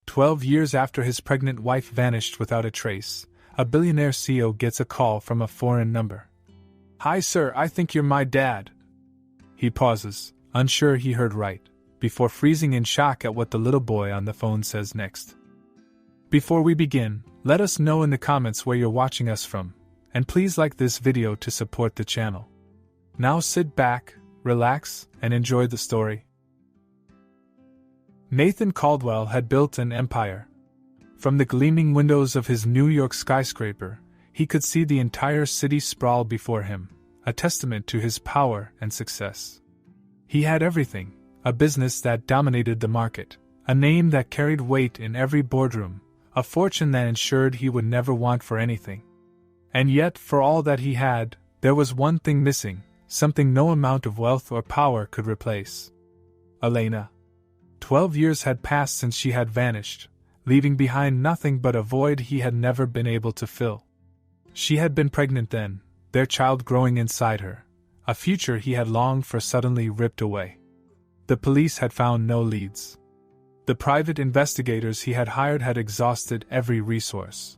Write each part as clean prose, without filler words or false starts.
12 years after his pregnant wife vanished without a trace, a billionaire CEO gets a call from a foreign number. "Hi sir, I think you're my dad." He pauses, unsure he heard right, before freezing in shock at what the little boy on the phone says next. Before we begin, let us know in the comments where you're watching us from, and please like this video to support the channel. Now sit back, relax, and enjoy the story. Nathan Caldwell had built an empire. From the gleaming windows of his New York skyscraper, he could see the entire city sprawl before him, a testament to his power and success. He had everything: a business that dominated the market, a name that carried weight in every boardroom, a fortune that ensured he would never want for anything. And yet, for all that he had, there was one thing missing, something no amount of wealth or power could replace. Elena. 12 years had passed since she had vanished, leaving behind nothing but a void he had never been able to fill. She had been pregnant then, their child growing inside her, a future he had longed for suddenly ripped away. The police had found no leads. The private investigators he had hired had exhausted every resource.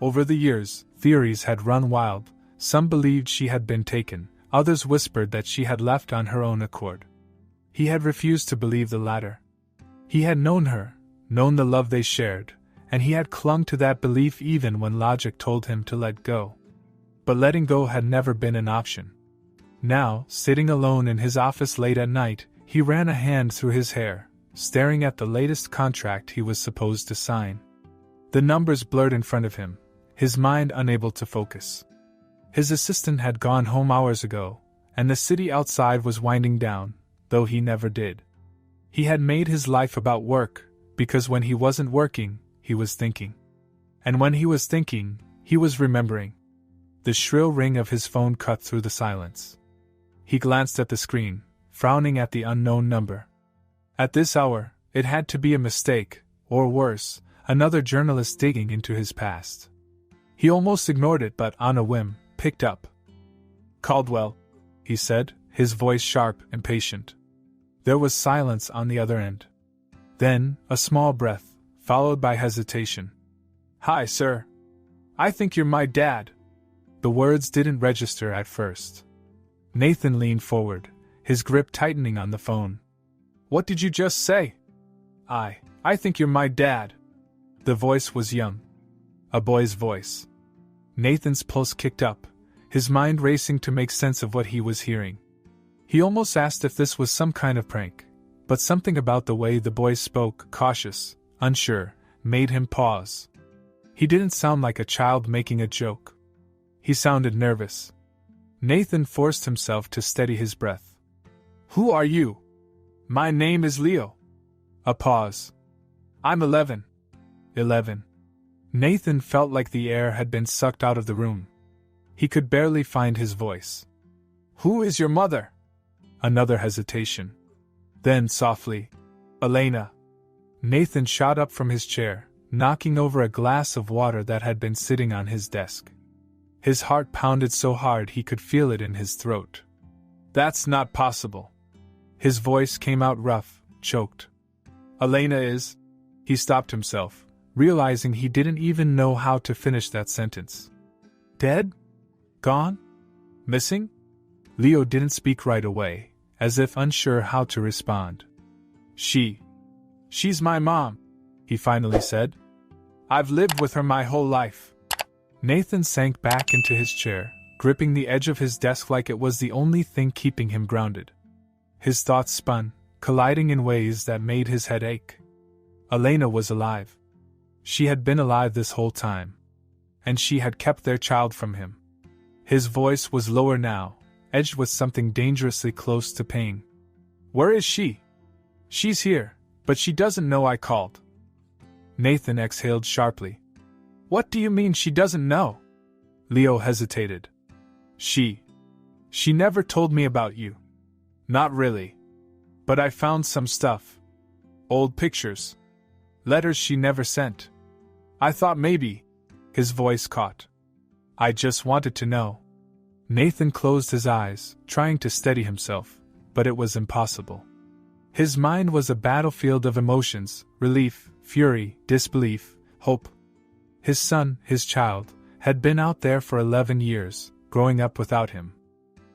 Over the years, theories had run wild. Some believed she had been taken, others whispered that she had left on her own accord. He had refused to believe the latter. He had known her, known the love they shared, and he had clung to that belief even when logic told him to let go. But letting go had never been an option. Now, sitting alone in his office late at night, he ran a hand through his hair, staring at the latest contract he was supposed to sign. The numbers blurred in front of him, his mind unable to focus. His assistant had gone home hours ago, and the city outside was winding down, though he never did. He had made his life about work, because when he wasn't working, he was thinking. And when he was thinking, he was remembering. The shrill ring of his phone cut through the silence. He glanced at the screen, frowning at the unknown number. At this hour, it had to be a mistake, or worse, another journalist digging into his past. He almost ignored it but, on a whim, picked up. "Caldwell," he said, his voice sharp and patient. There was silence on the other end. Then, a small breath, followed by hesitation. "Hi, sir. I think you're my dad." The words didn't register at first. Nathan leaned forward, his grip tightening on the phone. "What did you just say?" I think you're my dad." The voice was young. A boy's voice. Nathan's pulse kicked up, his mind racing to make sense of what he was hearing. He almost asked if this was some kind of prank, but something about the way the boy spoke, cautious, unsure, made him pause. He didn't sound like a child making a joke. He sounded nervous. Nathan forced himself to steady his breath. "Who are you?" "My name is Leo." A pause. "I'm 11. 11. Nathan felt like the air had been sucked out of the room. He could barely find his voice. "Who is your mother?" Another hesitation. Then softly, "Elena." Nathan shot up from his chair, knocking over a glass of water that had been sitting on his desk. His heart pounded so hard he could feel it in his throat. "That's not possible." His voice came out rough, choked. "Elena is..." He stopped himself, realizing he didn't even know how to finish that sentence. "Dead? Gone? Missing?" Leo didn't speak right away, as if unsure how to respond. She's my mom," he finally said. "I've lived with her my whole life." Nathan sank back into his chair, gripping the edge of his desk like it was the only thing keeping him grounded. His thoughts spun, colliding in ways that made his head ache. Elena was alive. She had been alive this whole time. And she had kept their child from him. His voice was lower now, edged with something dangerously close to pain. "Where is she?" "She's here, but she doesn't know I called." Nathan exhaled sharply. "What do you mean she doesn't know?" Leo hesitated. She never told me about you." "Not really. But I found some stuff. Old pictures. Letters she never sent. I thought maybe..." His voice caught. "I just wanted to know." Nathan closed his eyes, trying to steady himself, but it was impossible. His mind was a battlefield of emotions, relief, fury, disbelief, hope. His son, his child, had been out there for 11 years, growing up without him.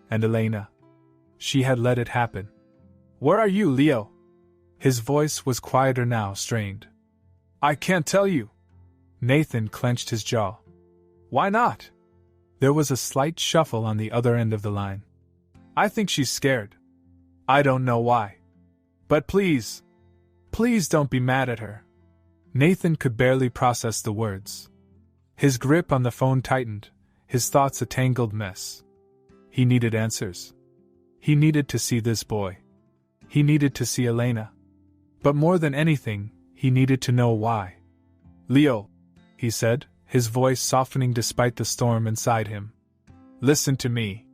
And Elena? She had let it happen. "Where are you, Leo?" His voice was quieter now, strained. "I can't tell you." Nathan clenched his jaw. "Why not?" There was a slight shuffle on the other end of the line. "I think she's scared. I don't know why. But please don't be mad at her." Nathan could barely process the words. His grip on the phone tightened, his thoughts a tangled mess. He needed answers. He needed to see this boy. He needed to see Elena. But more than anything, he needed to know why. "Leo," he said, his voice softening despite the storm inside him. "Listen to me.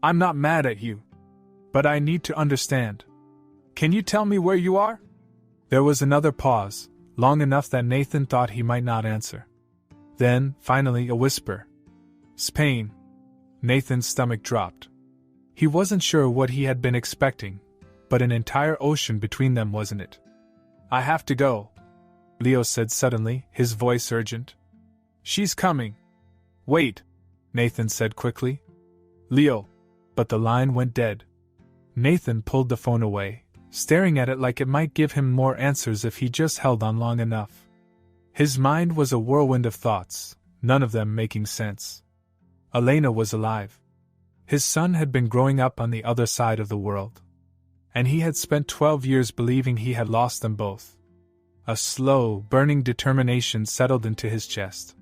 I'm not mad at you. But I need to understand. Can you tell me where you are?" There was another pause, long enough that Nathan thought he might not answer. Then, finally, a whisper. "Spain." Nathan's stomach dropped. He wasn't sure what he had been expecting, but an entire ocean between them, wasn't it? "I have to go," Leo said suddenly, his voice urgent. "She's coming." "Wait," Nathan said quickly. "Leo." But the line went dead. Nathan pulled the phone away, staring at it like it might give him more answers if he just held on long enough. His mind was a whirlwind of thoughts, none of them making sense. Elena was alive. His son had been growing up on the other side of the world. And he had spent 12 years believing he had lost them both. A slow, burning determination settled into his chest.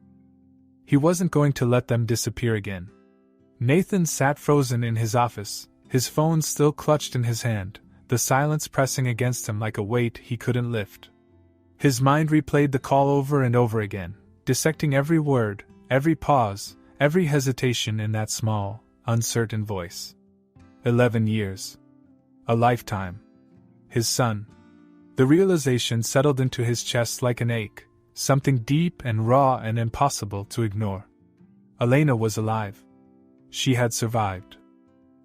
He wasn't going to let them disappear again. Nathan sat frozen in his office, his phone still clutched in his hand, the silence pressing against him like a weight he couldn't lift. His mind replayed the call over and over again, dissecting every word, every pause, every hesitation in that small, uncertain voice. 11 years. A lifetime. His son. The realization settled into his chest like an ache, something deep and raw and impossible to ignore. Elena was alive. She had survived.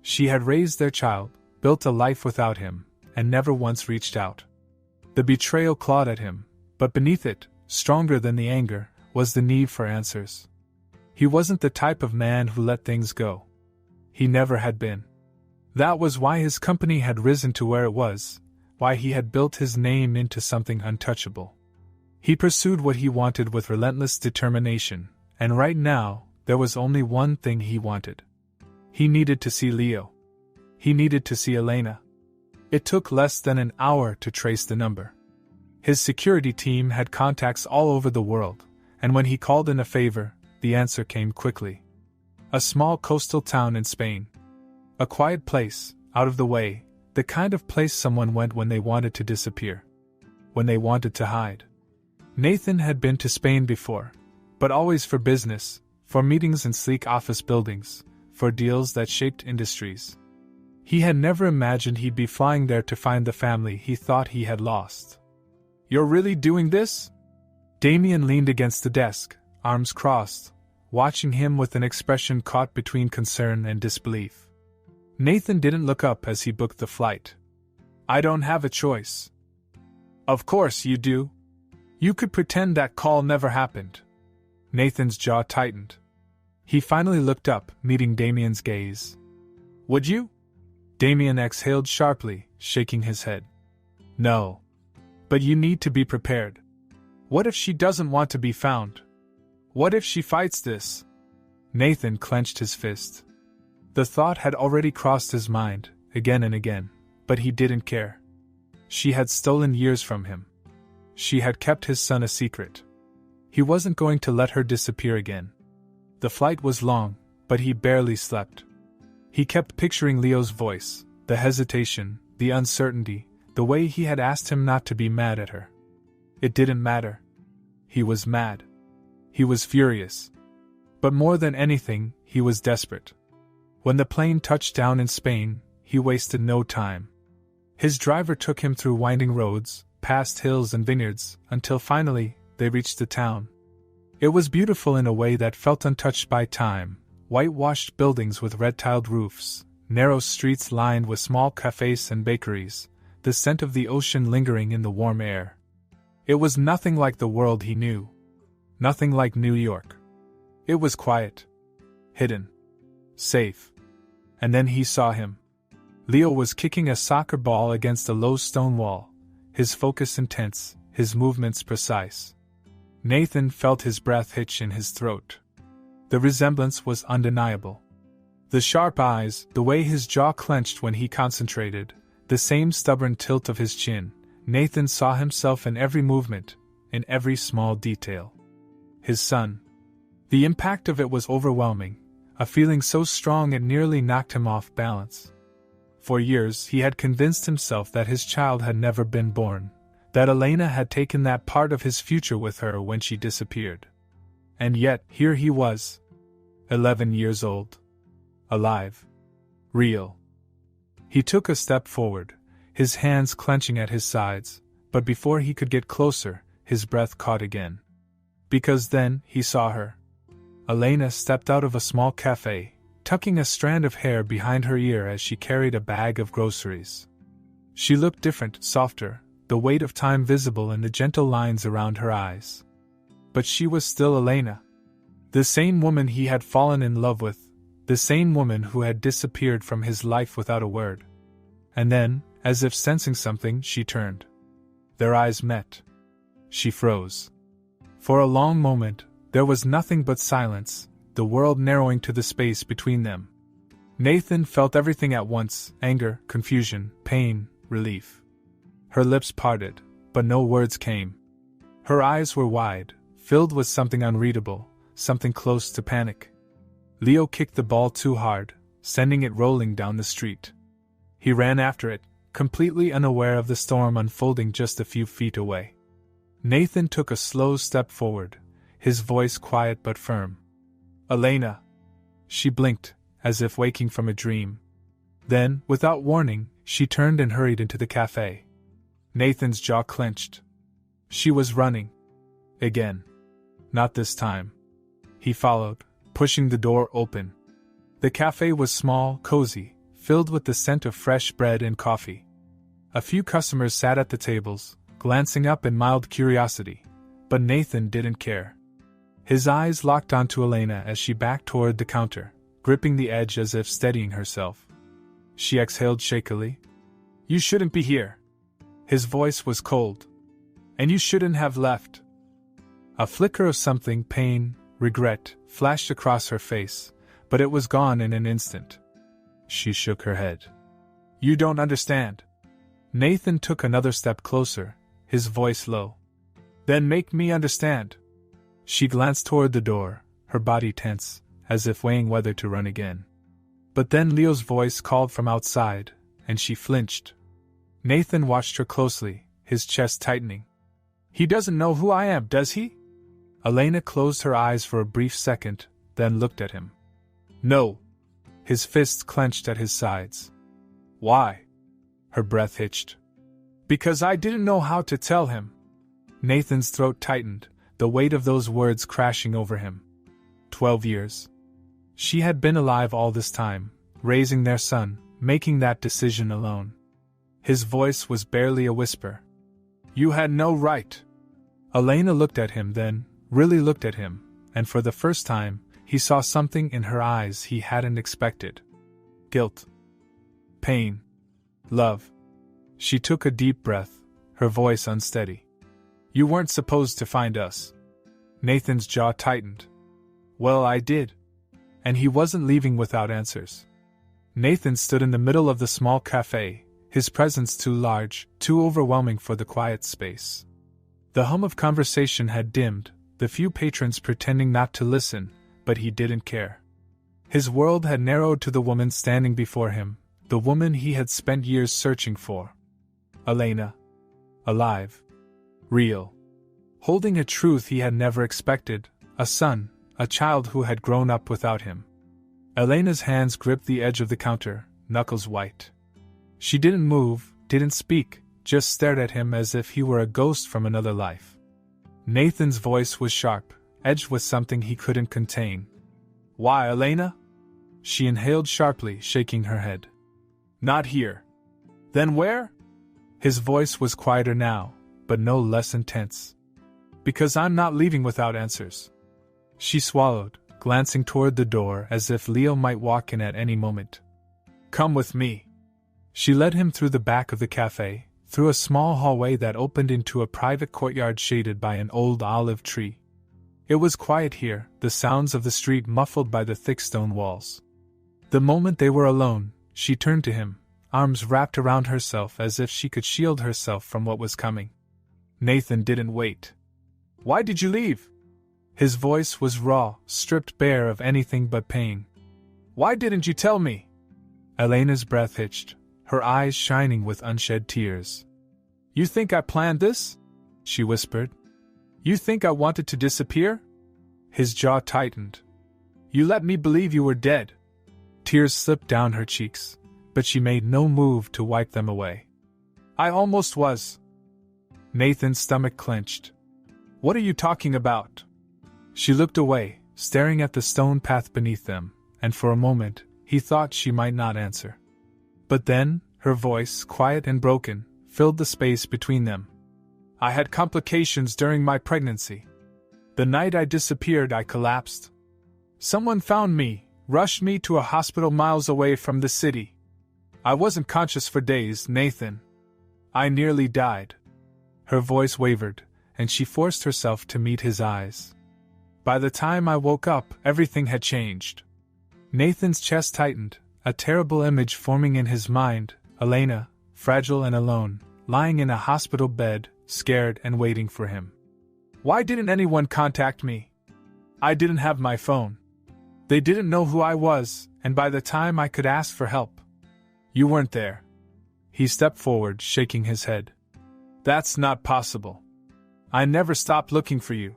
She had raised their child, built a life without him, and never once reached out. The betrayal clawed at him, but beneath it, stronger than the anger, was the need for answers. He wasn't the type of man who let things go. He never had been. That was why his company had risen to where it was, why he had built his name into something untouchable. He pursued what he wanted with relentless determination, and right now, there was only one thing he wanted. He needed to see Leo. He needed to see Elena. It took less than an hour to trace the number. His security team had contacts all over the world, and when he called in a favor, the answer came quickly. A small coastal town in Spain. A quiet place, out of the way, the kind of place someone went when they wanted to disappear. When they wanted to hide. Nathan had been to Spain before, but always for business, for meetings in sleek office buildings, for deals that shaped industries. He had never imagined he'd be flying there to find the family he thought he had lost. "You're really doing this?" Damien leaned against the desk, arms crossed, watching him with an expression caught between concern and disbelief. Nathan didn't look up as he booked the flight. "I don't have a choice." "Of course you do. You could pretend that call never happened." Nathan's jaw tightened. He finally looked up, meeting Damien's gaze. "Would you?" Damien exhaled sharply, shaking his head. "No. But you need to be prepared. What if she doesn't want to be found? What if she fights this?" Nathan clenched his fist. The thought had already crossed his mind, again and again, but he didn't care. She had stolen years from him. She had kept his son a secret. He wasn't going to let her disappear again. The flight was long, but he barely slept. He kept picturing Leo's voice, the hesitation, the uncertainty, the way he had asked him not to be mad at her. It didn't matter. He was mad. He was furious. But more than anything, he was desperate. When the plane touched down in Spain, he wasted no time. His driver took him through winding roads, past hills and vineyards, until finally, they reached the town. It was beautiful in a way that felt untouched by time, whitewashed buildings with red-tiled roofs, narrow streets lined with small cafes and bakeries, the scent of the ocean lingering in the warm air. It was nothing like the world he knew. Nothing like New York. It was quiet. Hidden. Safe. And then he saw him. Leo was kicking a soccer ball against a low stone wall, his focus intense, his movements precise. Nathan felt his breath hitch in his throat. The resemblance was undeniable. The sharp eyes, the way his jaw clenched when he concentrated, the same stubborn tilt of his chin. Nathan saw himself in every movement, in every small detail. His son. The impact of it was overwhelming, a feeling so strong it nearly knocked him off balance. For years he had convinced himself that his child had never been born, that Elena had taken that part of his future with her when she disappeared. And yet, here he was. 11 years old. Alive. Real. He took a step forward, his hands clenching at his sides, but before he could get closer, his breath caught again. Because then, he saw her. Elena stepped out of a small cafe, tucking a strand of hair behind her ear as she carried a bag of groceries. She looked different, softer, the weight of time visible in the gentle lines around her eyes. But she was still Elena. The same woman he had fallen in love with, the same woman who had disappeared from his life without a word. And then, as if sensing something, she turned. Their eyes met. She froze. For a long moment, there was nothing but silence, the world narrowing to the space between them. Nathan felt everything at once, anger, confusion, pain, relief. Her lips parted, but no words came. Her eyes were wide, filled with something unreadable, something close to panic. Leo kicked the ball too hard, sending it rolling down the street. He ran after it, completely unaware of the storm unfolding just a few feet away. Nathan took a slow step forward, his voice quiet but firm. Elena. She blinked, as if waking from a dream. Then, without warning, she turned and hurried into the cafe. Nathan's jaw clenched. She was running. Again. Not this time. He followed, pushing the door open. The cafe was small, cozy, filled with the scent of fresh bread and coffee. A few customers sat at the tables, glancing up in mild curiosity, but Nathan didn't care. His eyes locked onto Elena as she backed toward the counter, gripping the edge as if steadying herself. She exhaled shakily. You shouldn't be here. His voice was cold. And you shouldn't have left. A flicker of something, pain, regret, flashed across her face, but it was gone in an instant. She shook her head. You don't understand. Nathan took another step closer, his voice low. Then make me understand. She glanced toward the door, her body tense, as if weighing whether to run again. But then Leo's voice called from outside, and she flinched. Nathan watched her closely, his chest tightening. He doesn't know who I am, does he? Elena closed her eyes for a brief second, then looked at him. No. His fists clenched at his sides. Why? Her breath hitched. Because I didn't know how to tell him. Nathan's throat tightened, the weight of those words crashing over him. 12 years. She had been alive all this time, raising their son, making that decision alone. His voice was barely a whisper. You had no right. Elena looked at him then, really looked at him, and for the first time, he saw something in her eyes he hadn't expected. Guilt. Pain. Love. She took a deep breath, her voice unsteady. You weren't supposed to find us. Nathan's jaw tightened. Well, I did. And he wasn't leaving without answers. Nathan stood in the middle of the small cafe, his presence too large, too overwhelming for the quiet space. The hum of conversation had dimmed, the few patrons pretending not to listen, but he didn't care. His world had narrowed to the woman standing before him, the woman he had spent years searching for. Elena. Alive. Real. Holding a truth he had never expected, a son, a child who had grown up without him. Elena's hands gripped the edge of the counter, knuckles white. She didn't move, didn't speak, just stared at him as if he were a ghost from another life. Nathan's voice was sharp, edged with something he couldn't contain. Why, Elena? She inhaled sharply, shaking her head. Not here. Then where? His voice was quieter now, but no less intense. Because I'm not leaving without answers. She swallowed, glancing toward the door as if Leo might walk in at any moment. Come with me. She led him through the back of the cafe, through a small hallway that opened into a private courtyard shaded by an old olive tree. It was quiet here, the sounds of the street muffled by the thick stone walls. The moment they were alone, she turned to him, arms wrapped around herself as if she could shield herself from what was coming. Nathan didn't wait. Why did you leave? His voice was raw, stripped bare of anything but pain. Why didn't you tell me? Elena's breath hitched, her eyes shining with unshed tears. You think I planned this? She whispered. You think I wanted to disappear? His jaw tightened. You let me believe you were dead. Tears slipped down her cheeks, but she made no move to wipe them away. I almost was. Nathan's stomach clenched. What are you talking about? She looked away, staring at the stone path beneath them, and for a moment, he thought she might not answer. But then, her voice, quiet and broken, filled the space between them. I had complications during my pregnancy. The night I disappeared, I collapsed. Someone found me, rushed me to a hospital miles away from the city. I wasn't conscious for days, Nathan. I nearly died. Her voice wavered, and she forced herself to meet his eyes. By the time I woke up, everything had changed. Nathan's chest tightened, a terrible image forming in his mind, Elena, fragile and alone, lying in a hospital bed, scared and waiting for him. Why didn't anyone contact me? I didn't have my phone. They didn't know who I was, and by the time I could ask for help, you weren't there. He stepped forward, shaking his head. That's not possible. I never stopped looking for you.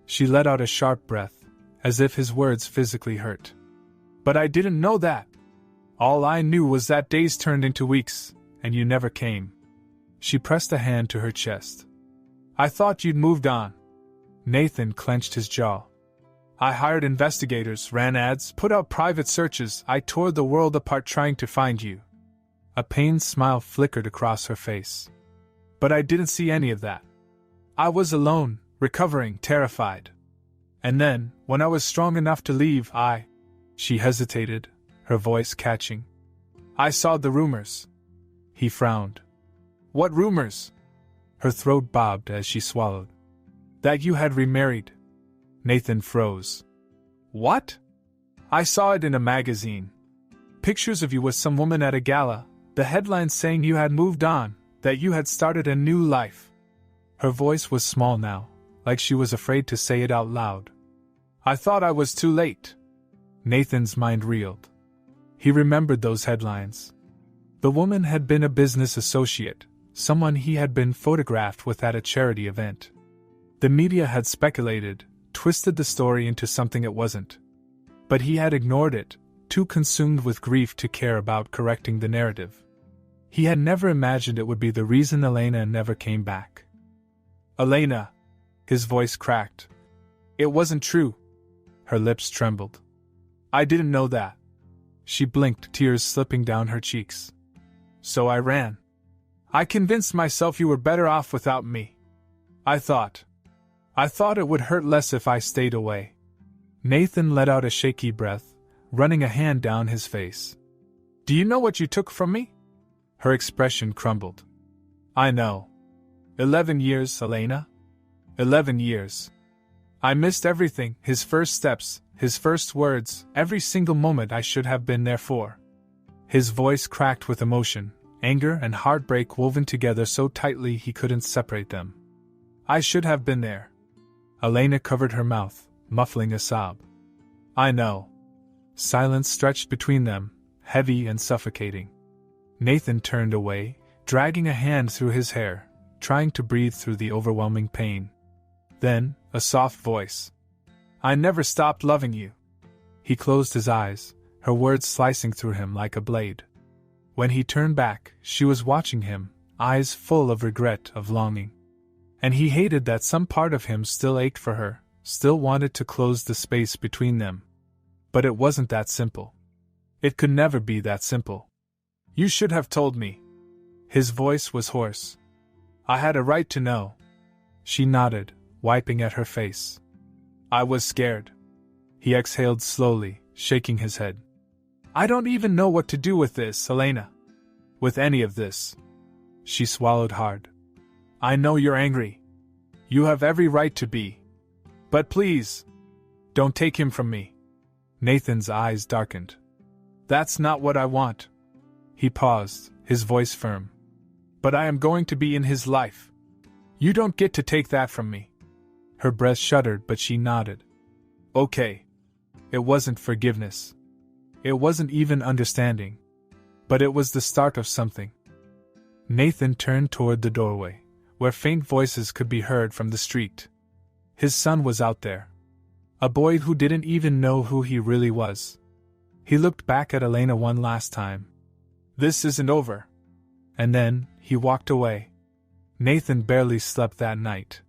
She let out a sharp breath, as if his words physically hurt. But I didn't know that. All I knew was that days turned into weeks, and you never came. She pressed a hand to her chest. I thought you'd moved on. Nathan clenched his jaw. I hired investigators, ran ads, put out private searches. I tore the world apart trying to find you. A pained smile flickered across her face. But I didn't see any of that. I was alone, recovering, terrified. And then, when I was strong enough to leave, She hesitated, her voice catching. I saw the rumors. He frowned. What rumors? Her throat bobbed as she swallowed. That you had remarried. Nathan froze. What? I saw it in a magazine. Pictures of you with some woman at a gala, the headlines saying you had moved on, that you had started a new life. Her voice was small now, like she was afraid to say it out loud. I thought I was too late. Nathan's mind reeled. He remembered those headlines. The woman had been a business associate, someone he had been photographed with at a charity event. The media had speculated, twisted the story into something it wasn't. But he had ignored it, too consumed with grief to care about correcting the narrative. He had never imagined it would be the reason Elena never came back. Elena! His voice cracked. It wasn't true. Her lips trembled. I didn't know that. She blinked, tears slipping down her cheeks. So I ran. I convinced myself you were better off without me. I thought it would hurt less if I stayed away. Nathan let out a shaky breath, running a hand down his face. Do you know what you took from me? Her expression crumbled. I know. 11 years, Elena. 11 years. I missed everything, his first steps, his first words, every single moment I should have been there for. His voice cracked with emotion, anger and heartbreak woven together so tightly he couldn't separate them. I should have been there. Elena covered her mouth, muffling a sob. I know. Silence stretched between them, heavy and suffocating. Nathan turned away, dragging a hand through his hair, trying to breathe through the overwhelming pain. Then, a soft voice. I never stopped loving you. He closed his eyes, her words slicing through him like a blade. When he turned back, she was watching him, eyes full of regret, of longing. And he hated that some part of him still ached for her, still wanted to close the space between them. But it wasn't that simple. It could never be that simple. You should have told me. His voice was hoarse. I had a right to know. She nodded, wiping at her face. I was scared. He exhaled slowly, shaking his head. I don't even know what to do with this, Elena. With any of this. She swallowed hard. I know you're angry. You have every right to be. But please, don't take him from me. Nathan's eyes darkened. That's not what I want. He paused, his voice firm. But I am going to be in his life. You don't get to take that from me. Her breast shuddered, but she nodded. Okay. It wasn't forgiveness. It wasn't even understanding. But it was the start of something. Nathan turned toward the doorway, where faint voices could be heard from the street. His son was out there. A boy who didn't even know who he really was. He looked back at Elena one last time. This isn't over. And then, he walked away. Nathan barely slept that night.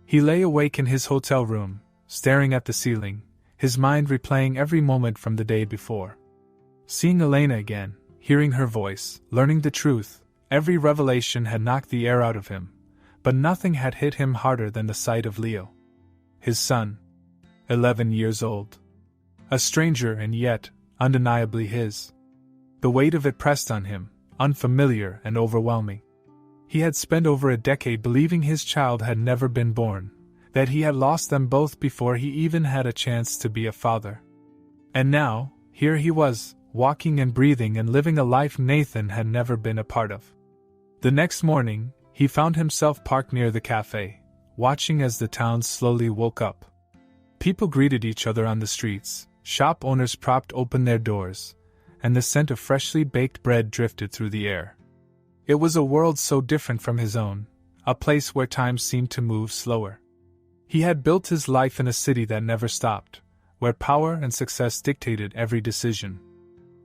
He lay awake in his hotel room, staring at the ceiling, his mind replaying every moment from the day before. Seeing Elena again, hearing her voice, learning the truth, every revelation had knocked the air out of him, but nothing had hit him harder than the sight of Leo. His son. 11 years old. A stranger and yet, undeniably his. The weight of it pressed on him, unfamiliar and overwhelming. He had spent over a decade believing his child had never been born, that he had lost them both before he even had a chance to be a father. And now, here he was, walking and breathing and living a life Nathan had never been a part of. The next morning, he found himself parked near the cafe, watching as the town slowly woke up. People greeted each other on the streets, shop owners propped open their doors, and the scent of freshly baked bread drifted through the air. It was a world so different from his own, a place where time seemed to move slower. He had built his life in a city that never stopped, where power and success dictated every decision.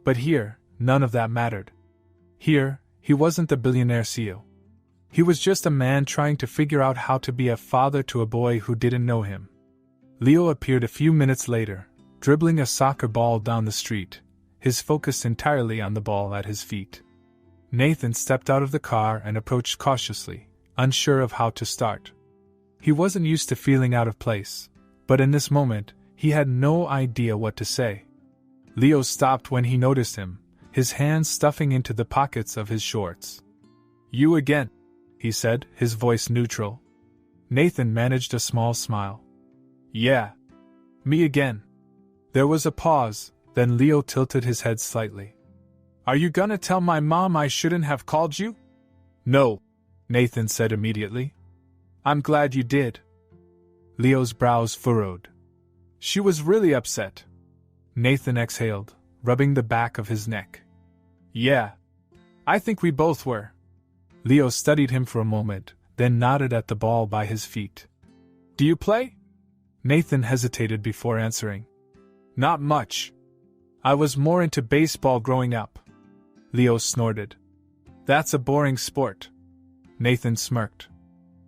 But here, none of that mattered. Here, he wasn't the billionaire CEO. He was just a man trying to figure out how to be a father to a boy who didn't know him. Leo appeared a few minutes later, dribbling a soccer ball down the street, his focus entirely on the ball at his feet. Nathan stepped out of the car and approached cautiously, unsure of how to start. He wasn't used to feeling out of place, but in this moment, he had no idea what to say. Leo stopped when he noticed him, his hands stuffing into the pockets of his shorts. You again, he said, his voice neutral. Nathan managed a small smile. Yeah. Me again. There was a pause, then Leo tilted his head slightly. Are you gonna tell my mom I shouldn't have called you? No, Nathan said immediately. I'm glad you did. Leo's brows furrowed. She was really upset. Nathan exhaled, rubbing the back of his neck. Yeah. I think we both were. Leo studied him for a moment, then nodded at the ball by his feet. Do you play? Nathan hesitated before answering. Not much. I was more into baseball growing up. Leo snorted. That's a boring sport. Nathan smirked.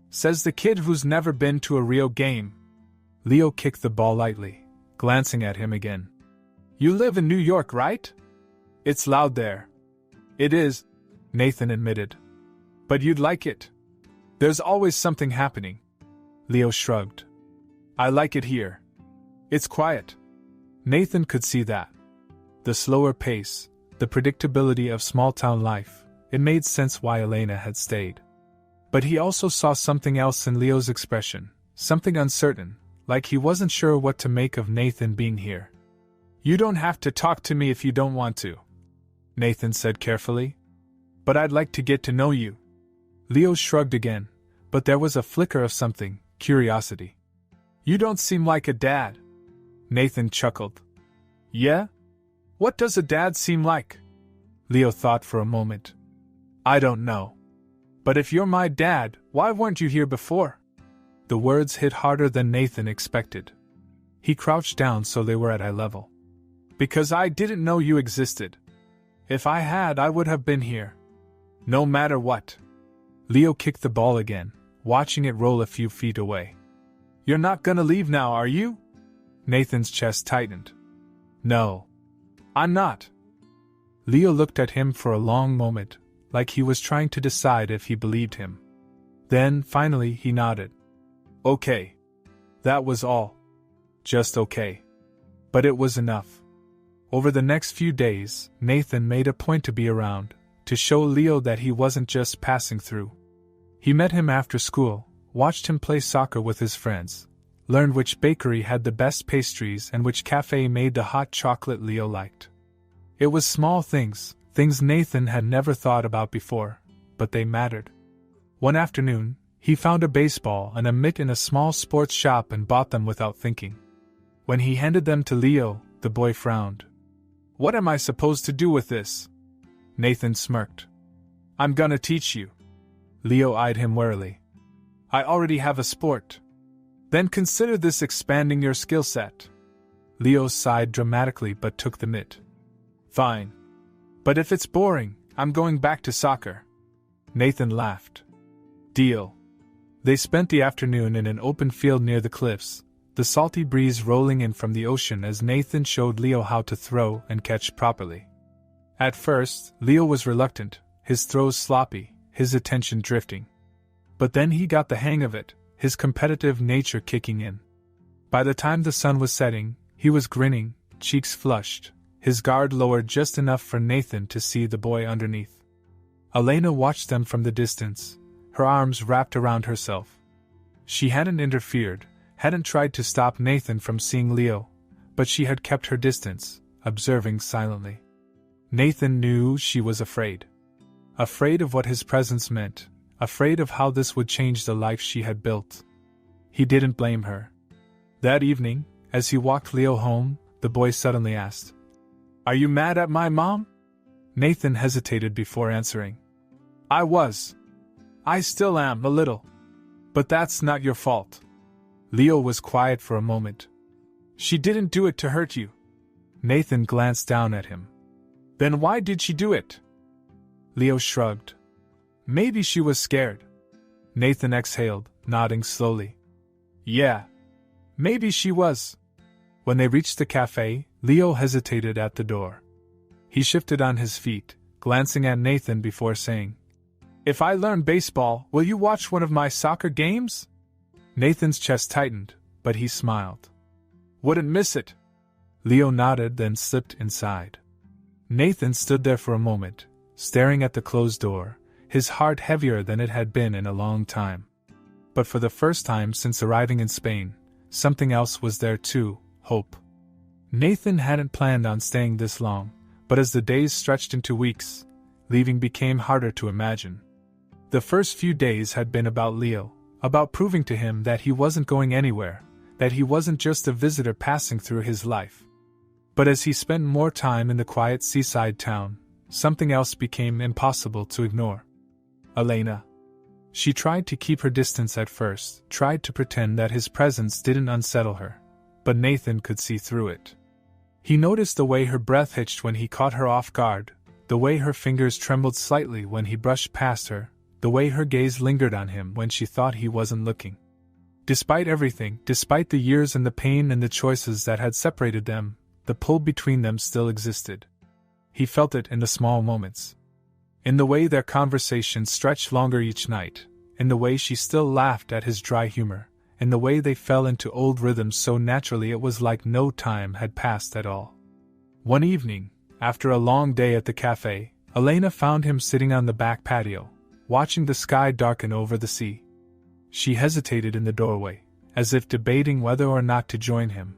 Says the kid who's never been to a real game. Leo kicked the ball lightly, glancing at him again. You live in New York, right? It's loud there. It is, Nathan admitted. But you'd like it. There's always something happening. Leo shrugged. I like it here. It's quiet. Nathan could see that. The slower pace, the predictability of small-town life, it made sense why Elena had stayed. But he also saw something else in Leo's expression, something uncertain, like he wasn't sure what to make of Nathan being here. You don't have to talk to me if you don't want to, Nathan said carefully. But I'd like to get to know you. Leo shrugged again, but there was a flicker of something, curiosity. You don't seem like a dad. Nathan chuckled. Yeah? What does a dad seem like? Leo thought for a moment. I don't know. But if you're my dad, why weren't you here before? The words hit harder than Nathan expected. He crouched down so they were at eye level. Because I didn't know you existed. If I had, I would have been here. No matter what. Leo kicked the ball again, watching it roll a few feet away. You're not gonna leave now, are you? Nathan's chest tightened. No. I'm not. Leo looked at him for a long moment, like he was trying to decide if he believed him. Then, finally, he nodded. Okay. That was all. Just okay. But it was enough. Over the next few days, Nathan made a point to be around, to show Leo that he wasn't just passing through. He met him after school, watched him play soccer with his friends, learned which bakery had the best pastries and which cafe made the hot chocolate Leo liked. It was small things, things Nathan had never thought about before, but they mattered. One afternoon, he found a baseball and a mitt in a small sports shop and bought them without thinking. When he handed them to Leo, the boy frowned. "What am I supposed to do with this?" Nathan smirked. "I'm gonna teach you." Leo eyed him warily. "I already have a sport." "Then consider this expanding your skill set." Leo sighed dramatically but took the mitt. "Fine. But if it's boring, I'm going back to soccer." Nathan laughed. "Deal." They spent the afternoon in an open field near the cliffs, the salty breeze rolling in from the ocean as Nathan showed Leo how to throw and catch properly. At first, Leo was reluctant, his throws sloppy, his attention drifting. But then he got the hang of it, his competitive nature kicking in. By the time the sun was setting, he was grinning, cheeks flushed, his guard lowered just enough for Nathan to see the boy underneath. Elena watched them from the distance, her arms wrapped around herself. She hadn't interfered, hadn't tried to stop Nathan from seeing Leo, but she had kept her distance, observing silently. Nathan knew she was afraid. Afraid of what his presence meant, afraid of how this would change the life she had built. He didn't blame her. That evening, as he walked Leo home, the boy suddenly asked, "Are you mad at my mom?" Nathan hesitated before answering. "I was. I still am, a little. But that's not your fault." Leo was quiet for a moment. "She didn't do it to hurt you." Nathan glanced down at him. "Then why did she do it?" Leo shrugged. "Maybe she was scared." Nathan exhaled, nodding slowly. "Yeah. Maybe she was." When they reached the cafe, Leo hesitated at the door. He shifted on his feet, glancing at Nathan before saying, "If I learn baseball, will you watch one of my soccer games?" Nathan's chest tightened, but he smiled. "Wouldn't miss it." Leo nodded, then slipped inside. Nathan stood there for a moment, staring at the closed door, his heart heavier than it had been in a long time. But for the first time since arriving in Spain, something else was there too, hope. Nathan hadn't planned on staying this long, but as the days stretched into weeks, leaving became harder to imagine. The first few days had been about Leo, about proving to him that he wasn't going anywhere, that he wasn't just a visitor passing through his life. But as he spent more time in the quiet seaside town, something else became impossible to ignore. Elena. She tried to keep her distance at first, tried to pretend that his presence didn't unsettle her, but Nathan could see through it. He noticed the way her breath hitched when he caught her off guard, the way her fingers trembled slightly when he brushed past her, the way her gaze lingered on him when she thought he wasn't looking. Despite everything, despite the years and the pain and the choices that had separated them, the pull between them still existed. He felt it in the small moments. In the way their conversation stretched longer each night, in the way she still laughed at his dry humor, in the way they fell into old rhythms so naturally it was like no time had passed at all. One evening, after a long day at the cafe, Elena found him sitting on the back patio, watching the sky darken over the sea. She hesitated in the doorway, as if debating whether or not to join him.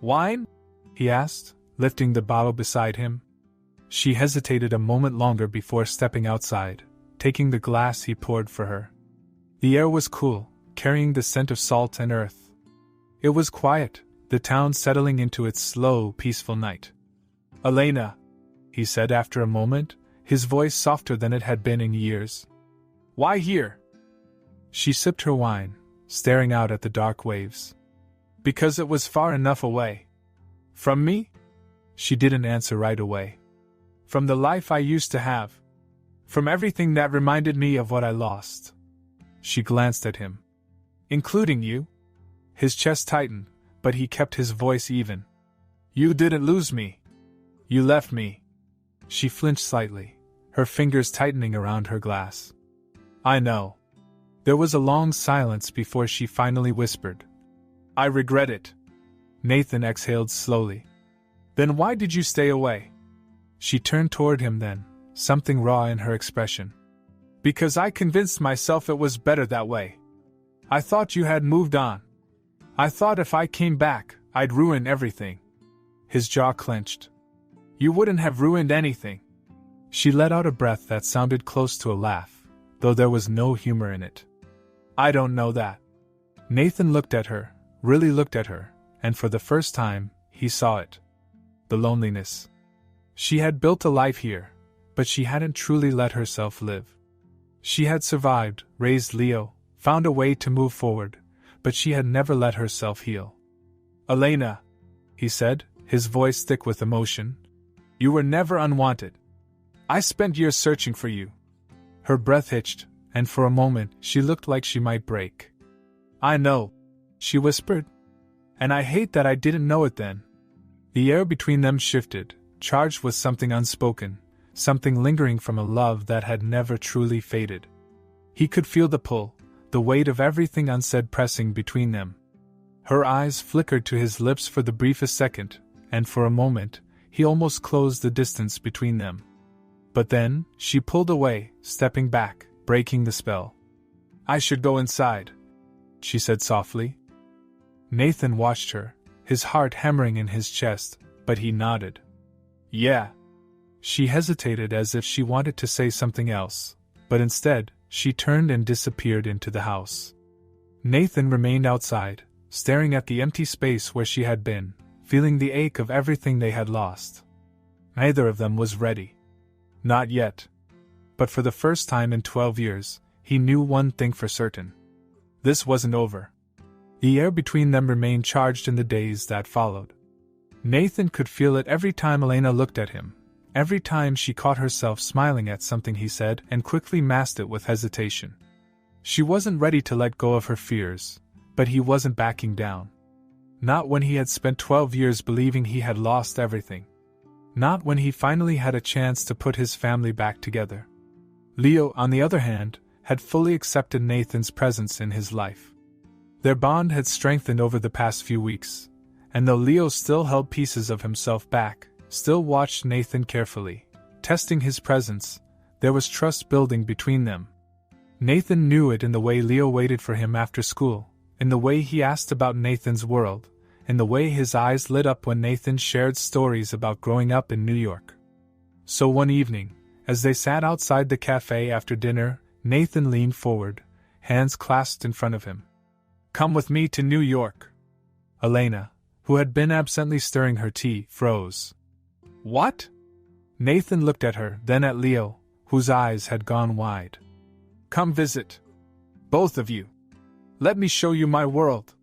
"Wine?" he asked, lifting the bottle beside him. She hesitated a moment longer before stepping outside, taking the glass he poured for her. The air was cool, carrying the scent of salt and earth. It was quiet, the town settling into its slow, peaceful night. "Elena," he said after a moment, his voice softer than it had been in years. "Why here?" She sipped her wine, staring out at the dark waves. "Because it was far enough away." "From me?" She didn't answer right away. "From the life I used to have. From everything that reminded me of what I lost." She glanced at him. "Including you?" His chest tightened, but he kept his voice even. "You didn't lose me. You left me." She flinched slightly, her fingers tightening around her glass. "I know. There was a long silence before she finally whispered, "I regret it." Nathan exhaled slowly. "Then why did you stay away?" She turned toward him then, something raw in her expression. "Because I convinced myself it was better that way. I thought you had moved on. I thought if I came back, I'd ruin everything." His jaw clenched. "You wouldn't have ruined anything." She let out a breath that sounded close to a laugh, though there was no humor in it. "I don't know that." Nathan looked at her, really looked at her, and for the first time, he saw it. The loneliness. She had built a life here, but she hadn't truly let herself live. She had survived, raised Leo, found a way to move forward, but she had never let herself heal. "Elena," he said, his voice thick with emotion, "you were never unwanted. I spent years searching for you." Her breath hitched, and for a moment she looked like she might break. "I know," she whispered. "And I hate that I didn't know it then." The air between them shifted, charged with something unspoken, something lingering from a love that had never truly faded. He could feel the pull, the weight of everything unsaid pressing between them. Her eyes flickered to his lips for the briefest second, and for a moment, he almost closed the distance between them. But then, she pulled away, stepping back, breaking the spell. "I should go inside," she said softly. Nathan watched her, his heart hammering in his chest, but he nodded. "Yeah." She hesitated as if she wanted to say something else, but instead, she turned and disappeared into the house. Nathan remained outside, staring at the empty space where she had been, feeling the ache of everything they had lost. Neither of them was ready. Not yet. But for the first time in 12 years, he knew one thing for certain. This wasn't over. The air between them remained charged in the days that followed. Nathan could feel it every time Elena looked at him, every time she caught herself smiling at something he said and quickly masked it with hesitation. She wasn't ready to let go of her fears, but he wasn't backing down. Not when he had spent 12 years believing he had lost everything. Not when he finally had a chance to put his family back together. Leo, on the other hand, had fully accepted Nathan's presence in his life. Their bond had strengthened over the past few weeks, and though Leo still held pieces of himself back, still watched Nathan carefully, testing his presence, there was trust building between them. Nathan knew it in the way Leo waited for him after school, in the way he asked about Nathan's world, in the way his eyes lit up when Nathan shared stories about growing up in New York. So one evening, as they sat outside the cafe after dinner, Nathan leaned forward, hands clasped in front of him. "Come with me to New York." Elena, who had been absently stirring her tea, froze. "What?" Nathan looked at her, then at Leo, whose eyes had gone wide. "Come visit. Both of you. Let me show you my world."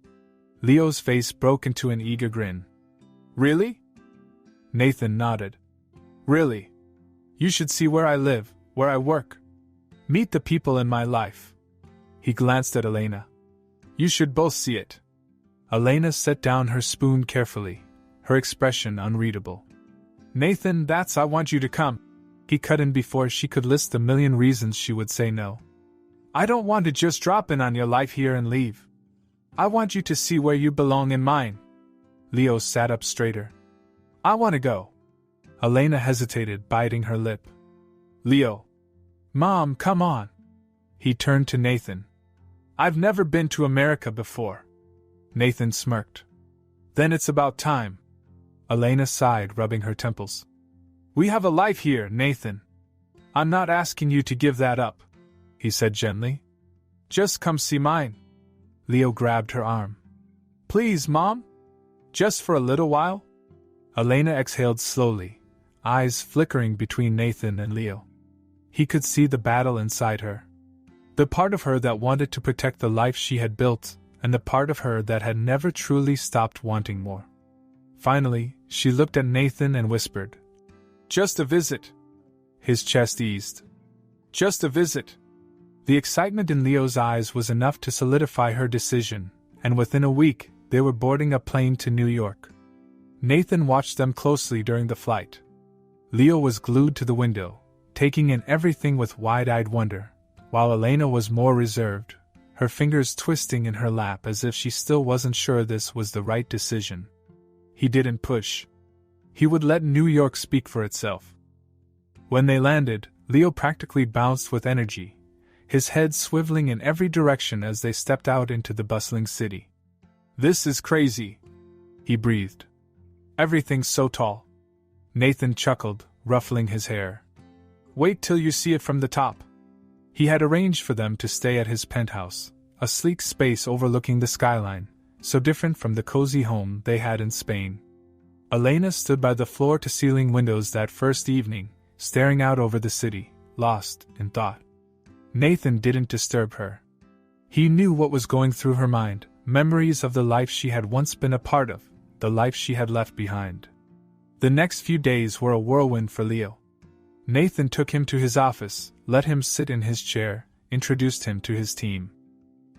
Leo's face broke into an eager grin. "Really?" Nathan nodded. "Really. You should see where I live, where I work. Meet the people in my life." He glanced at Elena. "You should both see it." Elena set down her spoon carefully, her expression unreadable. "Nathan, I want you to come." He cut in before she could list a million reasons she would say no. "I don't want to just drop in on your life here and leave. I want you to see where you belong in mine." Leo sat up straighter. "I want to go." Elena hesitated, biting her lip. "Leo." "Mom, come on." He turned to Nathan. "I've never been to America before." Nathan smirked. "Then it's about time." Elena sighed, rubbing her temples. "We have a life here, Nathan. I'm not asking you to give that up," he said gently. "Just come see mine." Leo grabbed her arm. "Please, Mom? Just for a little while?" Elena exhaled slowly, eyes flickering between Nathan and Leo. He could see the battle inside her. The part of her that wanted to protect the life she had built, and the part of her that had never truly stopped wanting more. Finally, she looked at Nathan and whispered, "Just a visit." His chest eased. "Just a visit." The excitement in Leo's eyes was enough to solidify her decision, and within a week, they were boarding a plane to New York. Nathan watched them closely during the flight. Leo was glued to the window, taking in everything with wide-eyed wonder, while Elena was more reserved, her fingers twisting in her lap as if she still wasn't sure this was the right decision. He didn't push. He would let New York speak for itself. When they landed, Leo practically bounced with energy, his head swiveling in every direction as they stepped out into the bustling city. "This is crazy," he breathed. "Everything's so tall." Nathan chuckled, ruffling his hair. "Wait till you see it from the top." He had arranged for them to stay at his penthouse, a sleek space overlooking the skyline, so different from the cozy home they had in Spain. Elena stood by the floor-to-ceiling windows that first evening, staring out over the city, lost in thought. Nathan didn't disturb her. He knew what was going through her mind, memories of the life she had once been a part of, the life she had left behind. The next few days were a whirlwind for Leo. Nathan took him to his office, let him sit in his chair, introduced him to his team.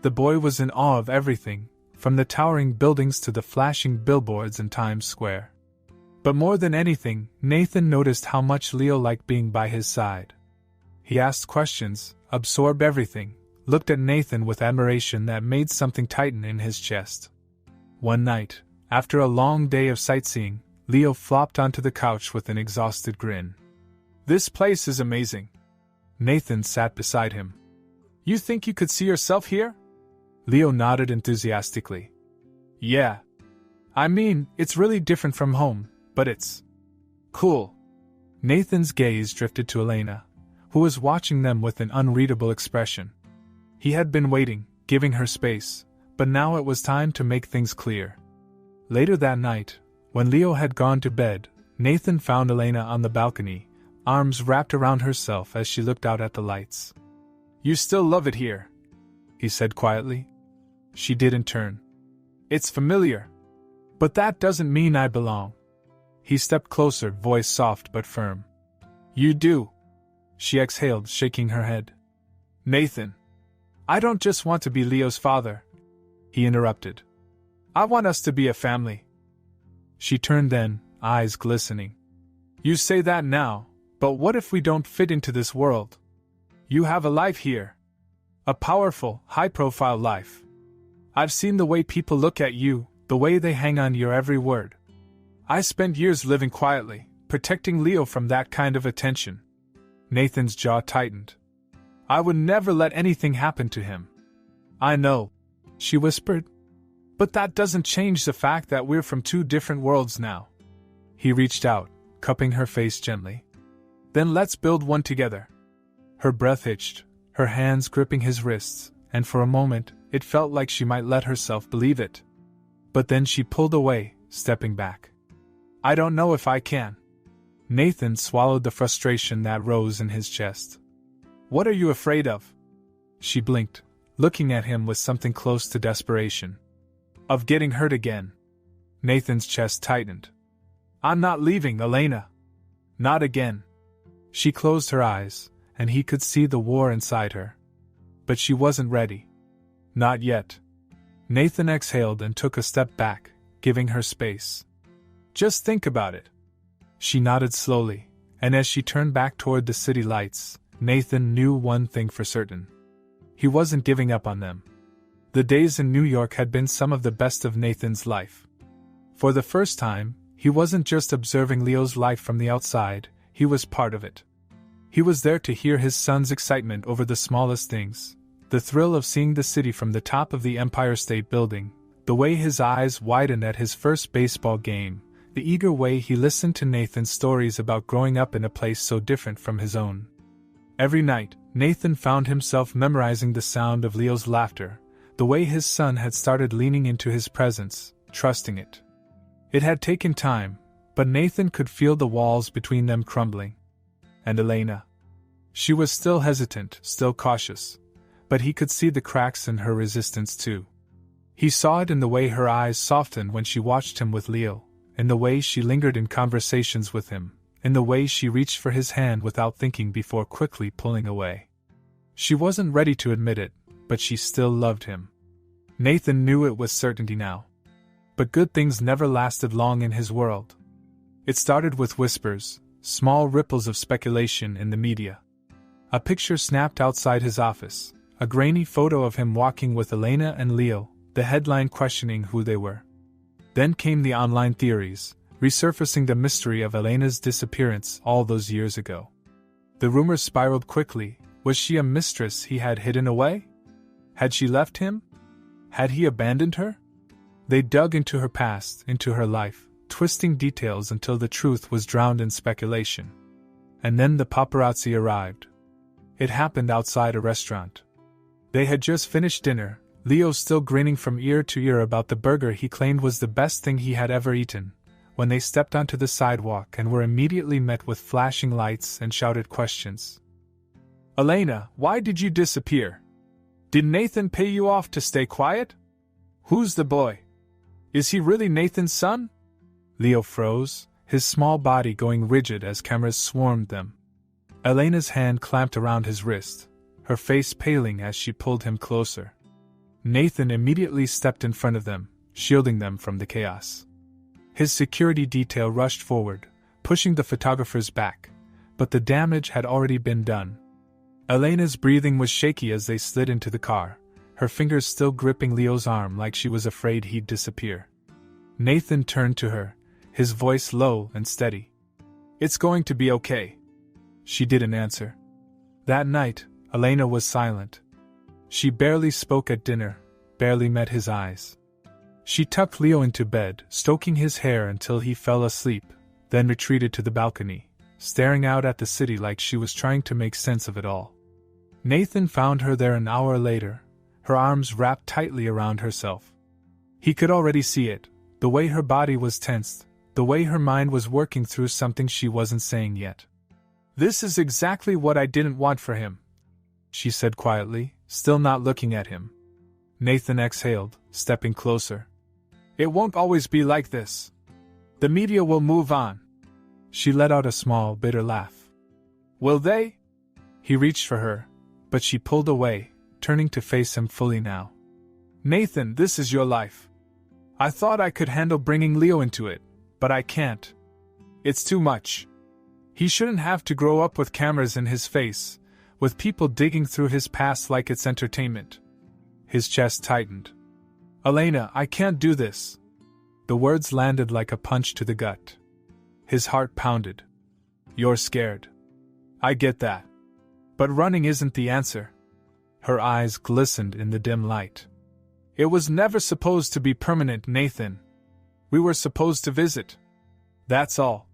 The boy was in awe of everything, from the towering buildings to the flashing billboards in Times Square. But more than anything, Nathan noticed how much Leo liked being by his side. He asked questions, absorbed everything, looked at Nathan with admiration that made something tighten in his chest. One night, after a long day of sightseeing, Leo flopped onto the couch with an exhausted grin. "This place is amazing." Nathan sat beside him. "You think you could see yourself here?" Leo nodded enthusiastically. "Yeah. I mean, it's really different from home, but it's cool." Nathan's gaze drifted to Elena, who was watching them with an unreadable expression. He had been waiting, giving her space, but now it was time to make things clear. Later that night, when Leo had gone to bed, Nathan found Elena on the balcony, arms wrapped around herself as she looked out at the lights. "You still love it here," he said quietly. She didn't turn. "It's familiar. But that doesn't mean I belong." He stepped closer, voice soft but firm. "You do," she exhaled, shaking her head. "Nathan, I don't just want to be Leo's father," he interrupted. "I want us to be a family." She turned then, eyes glistening. "You say that now, but what if we don't fit into this world? You have a life here. A powerful, high-profile life. I've seen the way people look at you, the way they hang on your every word. I spent years living quietly, protecting Leo from that kind of attention." Nathan's jaw tightened. "I would never let anything happen to him." "I know," she whispered. "But that doesn't change the fact that we're from two different worlds now." He reached out, cupping her face gently. "Then let's build one together." Her breath hitched, her hands gripping his wrists, and for a moment, it felt like she might let herself believe it. But then she pulled away, stepping back. "I don't know if I can." Nathan swallowed the frustration that rose in his chest. "What are you afraid of?" She blinked, looking at him with something close to desperation. "Of getting hurt again." Nathan's chest tightened. "I'm not leaving, Elena. Not again." She closed her eyes, and he could see the war inside her. But she wasn't ready. Not yet. Nathan exhaled and took a step back, giving her space. "Just think about it." She nodded slowly, and as she turned back toward the city lights, Nathan knew one thing for certain. He wasn't giving up on them. The days in New York had been some of the best of Nathan's life. For the first time, he wasn't just observing Leo's life from the outside, he was part of it. He was there to hear his son's excitement over the smallest things, the thrill of seeing the city from the top of the Empire State Building, the way his eyes widened at his first baseball game, the eager way he listened to Nathan's stories about growing up in a place so different from his own. Every night, Nathan found himself memorizing the sound of Leo's laughter, the way his son had started leaning into his presence, trusting it. It had taken time, but Nathan could feel the walls between them crumbling. And Elena. She was still hesitant, still cautious, but he could see the cracks in her resistance too. He saw it in the way her eyes softened when she watched him with Leo, in the way she lingered in conversations with him, in the way she reached for his hand without thinking before quickly pulling away. She wasn't ready to admit it, but she still loved him. Nathan knew it with certainty now. But good things never lasted long in his world. It started with whispers, small ripples of speculation in the media. A picture snapped outside his office, a grainy photo of him walking with Elena and Leo, the headline questioning who they were. Then came the online theories, resurfacing the mystery of Elena's disappearance all those years ago. The rumors spiraled quickly. Was she a mistress he had hidden away? Had she left him? Had he abandoned her? They dug into her past, into her life, twisting details until the truth was drowned in speculation. And then the paparazzi arrived. It happened outside a restaurant. They had just finished dinner, Leo still grinning from ear to ear about the burger he claimed was the best thing he had ever eaten, when they stepped onto the sidewalk and were immediately met with flashing lights and shouted questions. "Elena, why did you disappear? Did Nathan pay you off to stay quiet? Who's the boy? Is he really Nathan's son?" Leo froze, his small body going rigid as cameras swarmed them. Elena's hand clamped around his wrist, her face paling as she pulled him closer. Nathan immediately stepped in front of them, shielding them from the chaos. His security detail rushed forward, pushing the photographers back, but the damage had already been done. Elena's breathing was shaky as they slid into the car, her fingers still gripping Leo's arm like she was afraid he'd disappear. Nathan turned to her, his voice low and steady. "It's going to be okay." She didn't answer. That night, Elena was silent. She barely spoke at dinner, barely met his eyes. She tucked Leo into bed, stroking his hair until he fell asleep, then retreated to the balcony, staring out at the city like she was trying to make sense of it all. Nathan found her there an hour later, her arms wrapped tightly around herself. He could already see it, the way her body was tensed, the way her mind was working through something she wasn't saying yet. "This is exactly what I didn't want for him," she said quietly, still not looking at him. Nathan exhaled, stepping closer. "It won't always be like this. The media will move on." She let out a small, bitter laugh. "Will they?" He reached for her, but she pulled away, turning to face him fully now. "Nathan, this is your life. I thought I could handle bringing Leo into it, but I can't. It's too much. He shouldn't have to grow up with cameras in his face, with people digging through his past like it's entertainment." His chest tightened. "Elena, I can't do this." The words landed like a punch to the gut. His heart pounded. "You're scared. I get that. But running isn't the answer." Her eyes glistened in the dim light. "It was never supposed to be permanent, Nathan. We were supposed to visit. That's all.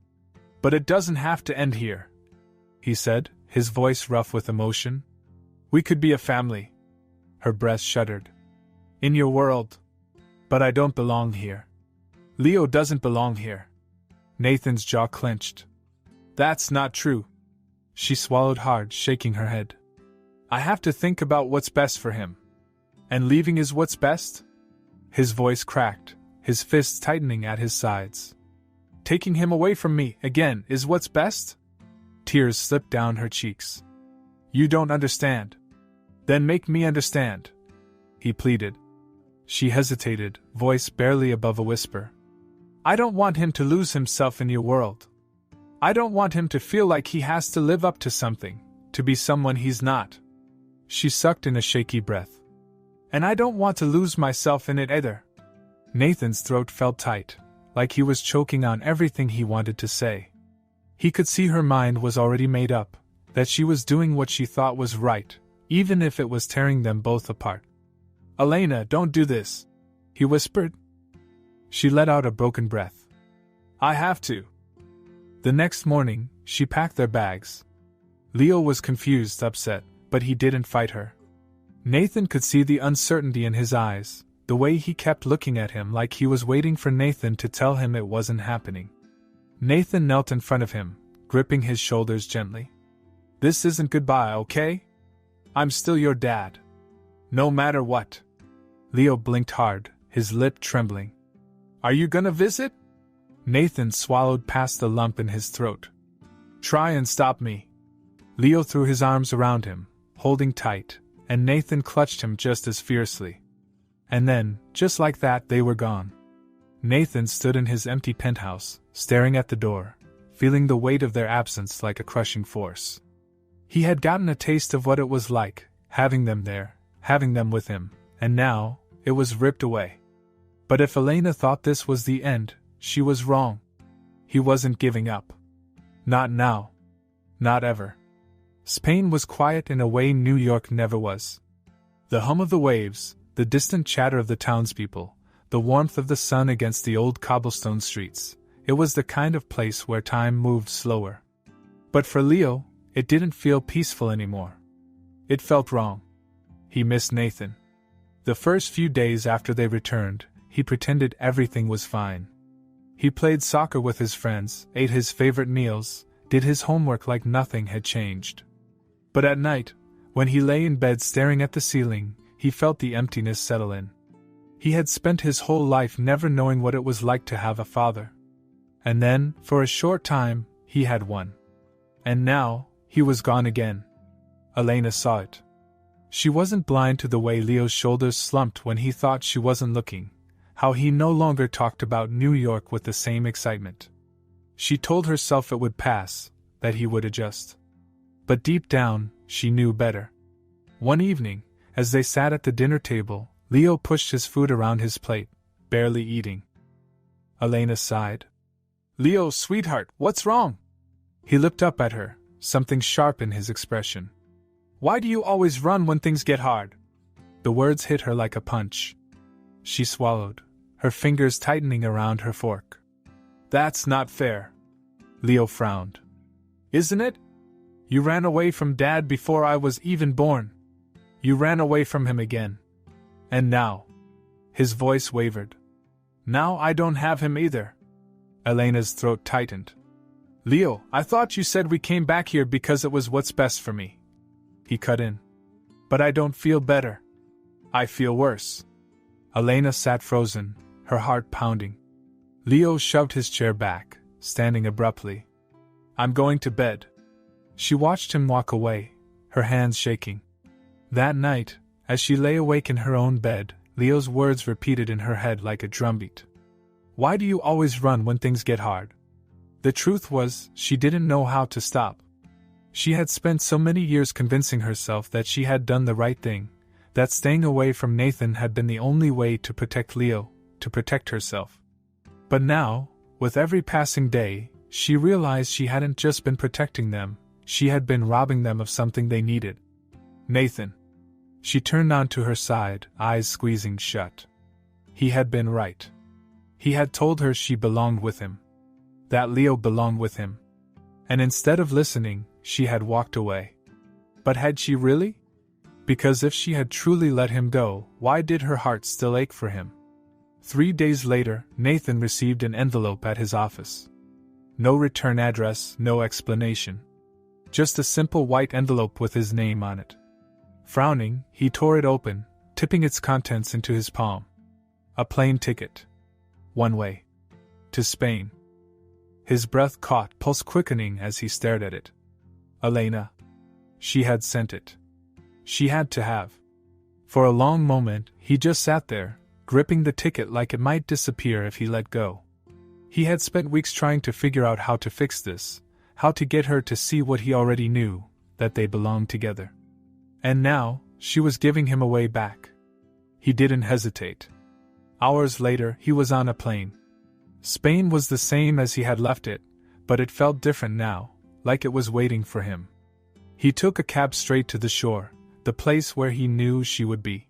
But it doesn't have to end here," he said, his voice rough with emotion. "We could be a family." Her breast shuddered. "In your world. But I don't belong here. Leo doesn't belong here." Nathan's jaw clenched. "That's not true." She swallowed hard, shaking her head. "I have to think about what's best for him. And leaving is what's best?" His voice cracked, his fists tightening at his sides. "Taking him away from me, again, is what's best?" Tears slipped down her cheeks. "You don't understand. Then make me understand," he pleaded. She hesitated, voice barely above a whisper. "I don't want him to lose himself in your world. I don't want him to feel like he has to live up to something, to be someone he's not." She sucked in a shaky breath. "And I don't want to lose myself in it either." Nathan's throat felt tight, like he was choking on everything he wanted to say. He could see her mind was already made up, that she was doing what she thought was right, even if it was tearing them both apart. "Elena, don't do this," he whispered. She let out a broken breath. "I have to." The next morning, she packed their bags. Leo was confused, upset, but he didn't fight her. Nathan could see the uncertainty in his eyes, the way he kept looking at him like he was waiting for Nathan to tell him it wasn't happening. Nathan knelt in front of him, gripping his shoulders gently. "This isn't goodbye, okay? I'm still your dad. No matter what." Leo blinked hard, his lip trembling. "Are you gonna visit?" Nathan swallowed past the lump in his throat. "Try and stop me." Leo threw his arms around him, holding tight, and Nathan clutched him just as fiercely. And then, just like that, they were gone. Nathan stood in his empty penthouse, staring at the door, feeling the weight of their absence like a crushing force. He had gotten a taste of what it was like, having them there, having them with him, and now, it was ripped away. But if Elena thought this was the end, she was wrong. He wasn't giving up. Not now. Not ever. Spain was quiet in a way New York never was. The hum of the waves, the distant chatter of the townspeople, the warmth of the sun against the old cobblestone streets, it was the kind of place where time moved slower. But for Leo, it didn't feel peaceful anymore. It felt wrong. He missed Nathan. The first few days after they returned, he pretended everything was fine. He played soccer with his friends, ate his favorite meals, did his homework like nothing had changed. But at night, when he lay in bed staring at the ceiling, he felt the emptiness settle in. He had spent his whole life never knowing what it was like to have a father. And then, for a short time, he had one. And now, he was gone again. Elena saw it. She wasn't blind to the way Leo's shoulders slumped when he thought she wasn't looking, how he no longer talked about New York with the same excitement. She told herself it would pass, that he would adjust. But deep down, she knew better. One evening, as they sat at the dinner table, Leo pushed his food around his plate, barely eating. Elena sighed. "Leo, sweetheart, what's wrong?" He looked up at her, something sharp in his expression. "Why do you always run when things get hard?" The words hit her like a punch. She swallowed, her fingers tightening around her fork. "That's not fair." Leo frowned. "Isn't it? You ran away from Dad before I was even born. You ran away from him again. And now..." His voice wavered. "Now I don't have him either." Elena's throat tightened. "Leo, I thought you said we came back here because it was what's best for me." He cut in. "But I don't feel better. I feel worse." Elena sat frozen, her heart pounding. Leo shoved his chair back, standing abruptly. "I'm going to bed." She watched him walk away, her hands shaking. That night, as she lay awake in her own bed, Leo's words repeated in her head like a drumbeat. "Why do you always run when things get hard?" The truth was, she didn't know how to stop. She had spent so many years convincing herself that she had done the right thing, that staying away from Nathan had been the only way to protect Leo, to protect herself. But now, with every passing day, she realized she hadn't just been protecting them, she had been robbing them of something they needed. Nathan. She turned onto her side, eyes squeezing shut. He had been right. He had told her she belonged with him. That Leo belonged with him. And instead of listening, she had walked away. But had she really? Because if she had truly let him go, why did her heart still ache for him? 3 days later, Nathan received an envelope at his office. No return address, no explanation. Just a simple white envelope with his name on it. Frowning, he tore it open, tipping its contents into his palm. A plane ticket. One way. To Spain. His breath caught, pulse quickening as he stared at it. Elena. She had sent it. She had to have. For a long moment, he just sat there, gripping the ticket like it might disappear if he let go. He had spent weeks trying to figure out how to fix this, how to get her to see what he already knew, that they belonged together. And now, she was giving him away back. He didn't hesitate. Hours later, he was on a plane. Spain was the same as he had left it, but it felt different now, like it was waiting for him. He took a cab straight to the shore, the place where he knew she would be.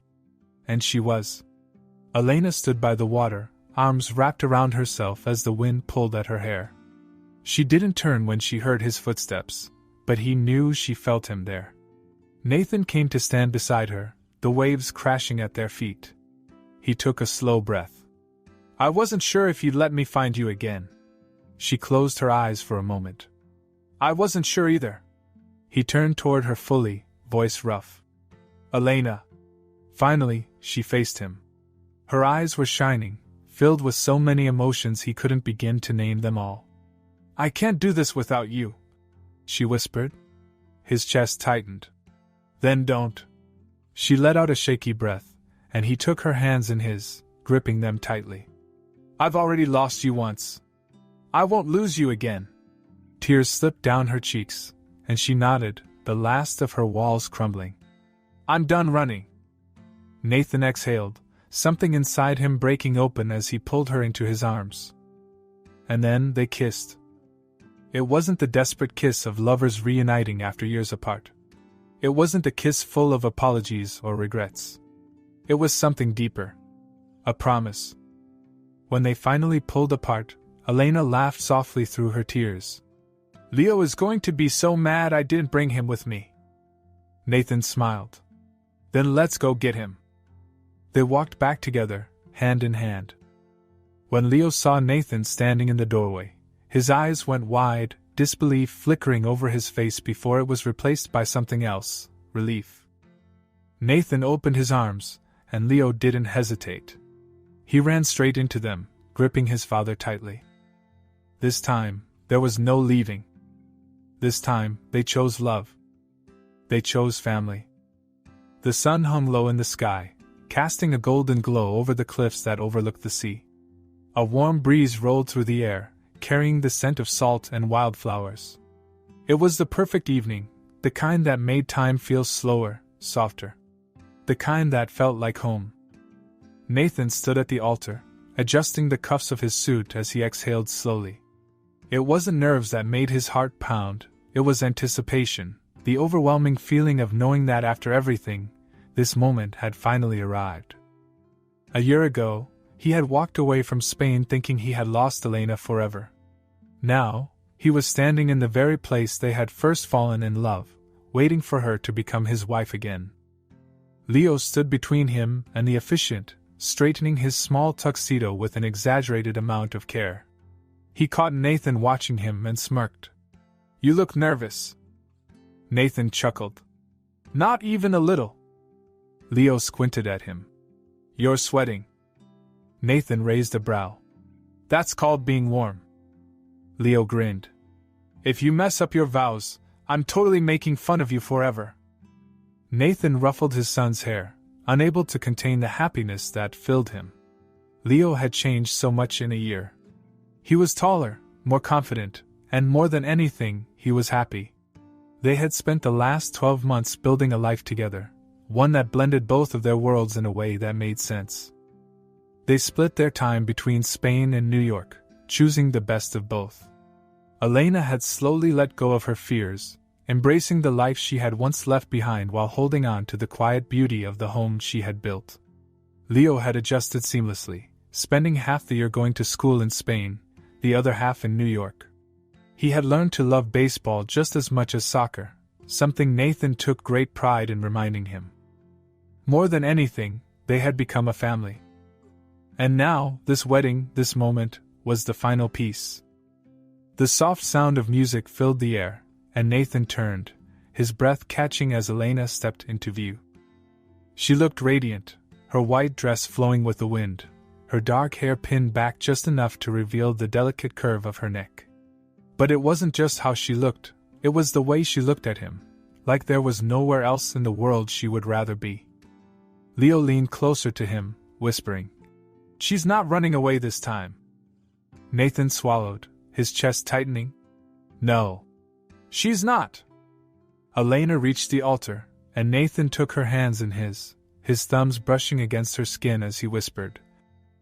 And she was. Elena stood by the water, arms wrapped around herself as the wind pulled at her hair. She didn't turn when she heard his footsteps, but he knew she felt him there. Nathan came to stand beside her, the waves crashing at their feet. He took a slow breath. "I wasn't sure if you'd let me find you again." She closed her eyes for a moment. "I wasn't sure either." He turned toward her fully, voice rough. "Elena." Finally, she faced him. Her eyes were shining, filled with so many emotions he couldn't begin to name them all. "I can't do this without you," she whispered. His chest tightened. "Then don't." She let out a shaky breath, and he took her hands in his, gripping them tightly. "I've already lost you once. I won't lose you again." Tears slipped down her cheeks, and she nodded, the last of her walls crumbling. I'm done running. Nathan exhaled, something inside him breaking open as he pulled her into his arms. And then they kissed. It wasn't the desperate kiss of lovers reuniting after years apart. It wasn't a kiss full of apologies or regrets. It was something deeper. A promise. When they finally pulled apart, Elena laughed softly through her tears. Leo is going to be so mad I didn't bring him with me. Nathan smiled. Then let's go get him. They walked back together, hand in hand. When Leo saw Nathan standing in the doorway, his eyes went wide, disbelief flickering over his face before it was replaced by something else, relief. Nathan opened his arms, and Leo didn't hesitate. He ran straight into them, gripping his father tightly. This time, there was no leaving. This time, they chose love. They chose family. The sun hung low in the sky, casting a golden glow over the cliffs that overlooked the sea. A warm breeze rolled through the air, carrying the scent of salt and wildflowers. It was the perfect evening, the kind that made time feel slower, softer. The kind that felt like home. Nathan stood at the altar, adjusting the cuffs of his suit as he exhaled slowly. It wasn't nerves that made his heart pound, it was anticipation, the overwhelming feeling of knowing that after everything, this moment had finally arrived. A year ago, he had walked away from Spain thinking he had lost Elena forever. Now, he was standing in the very place they had first fallen in love, waiting for her to become his wife again. Leo stood between him and the officiant, straightening his small tuxedo with an exaggerated amount of care. He caught Nathan watching him and smirked. You look nervous. Nathan chuckled. Not even a little. Leo squinted at him. You're sweating. Nathan raised a brow. That's called being warm. Leo grinned. If you mess up your vows, I'm totally making fun of you forever. Nathan ruffled his son's hair, unable to contain the happiness that filled him. Leo had changed so much in a year. He was taller, more confident, and more than anything, he was happy. They had spent the last 12 months building a life together, one that blended both of their worlds in a way that made sense. They split their time between Spain and New York, choosing the best of both. Elena had slowly let go of her fears, embracing the life she had once left behind while holding on to the quiet beauty of the home she had built. Leo had adjusted seamlessly, spending half the year going to school in Spain, the other half in New York. He had learned to love baseball just as much as soccer, something Nathan took great pride in reminding him. More than anything, they had become a family. And now, this wedding, this moment, was the final piece. The soft sound of music filled the air, and Nathan turned, his breath catching as Elena stepped into view. She looked radiant, her white dress flowing with the wind, her dark hair pinned back just enough to reveal the delicate curve of her neck. But it wasn't just how she looked, it was the way she looked at him, like there was nowhere else in the world she would rather be. Leo leaned closer to him, whispering, She's not running away this time. Nathan swallowed, his chest tightening. No. She's not. Elena reached the altar, and Nathan took her hands in his thumbs brushing against her skin as he whispered,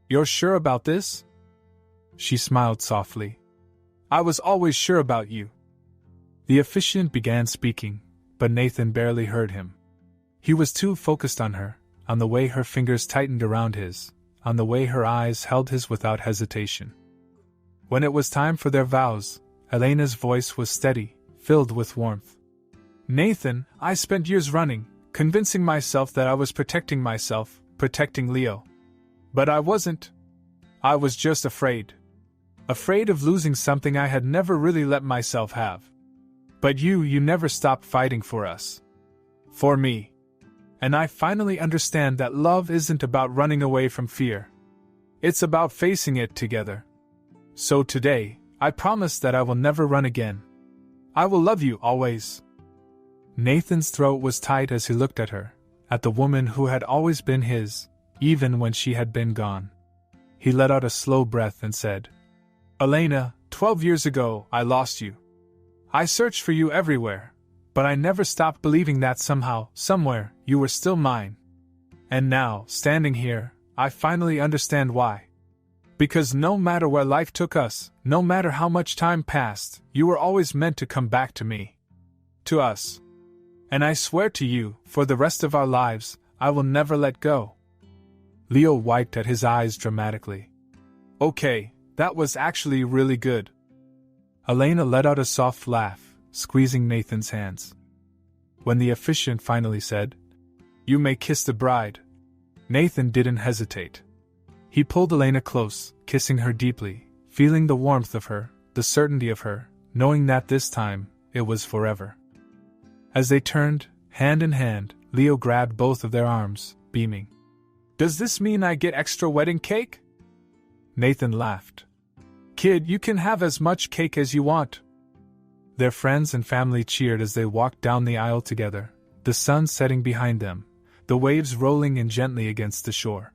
You're sure about this? She smiled softly. I was always sure about you. The officiant began speaking, but Nathan barely heard him. He was too focused on her, on the way her fingers tightened around his, on the way her eyes held his without hesitation. When it was time for their vows, Elena's voice was steady, filled with warmth. Nathan, I spent years running, convincing myself that I was protecting myself, protecting Leo. But I wasn't. I was just afraid. Afraid of losing something I had never really let myself have. But you never stopped fighting for us. For me. And I finally understand that love isn't about running away from fear. It's about facing it together. So today, I promise that I will never run again. I will love you always. Nathan's throat was tight as he looked at her, at the woman who had always been his, even when she had been gone. He let out a slow breath and said, Elena, 12 years ago, I lost you. I searched for you everywhere, But I never stopped believing that somehow, somewhere, you were still mine. And now, standing here, I finally understand why. Because no matter where life took us, no matter how much time passed, you were always meant to come back to me. To us. And I swear to you, for the rest of our lives, I will never let go. Leo wiped at his eyes dramatically. Okay, that was actually really good. Elena let out a soft laugh, squeezing Nathan's hands. When the officiant finally said, "You may kiss the bride," Nathan didn't hesitate. He pulled Elena close, kissing her deeply, feeling the warmth of her, the certainty of her, knowing that this time, it was forever. As they turned, hand in hand, Leo grabbed both of their arms, beaming. "Does this mean I get extra wedding cake?" Nathan laughed. "Kid, you can have as much cake as you want." Their friends and family cheered as they walked down the aisle together, the sun setting behind them, the waves rolling in gently against the shore.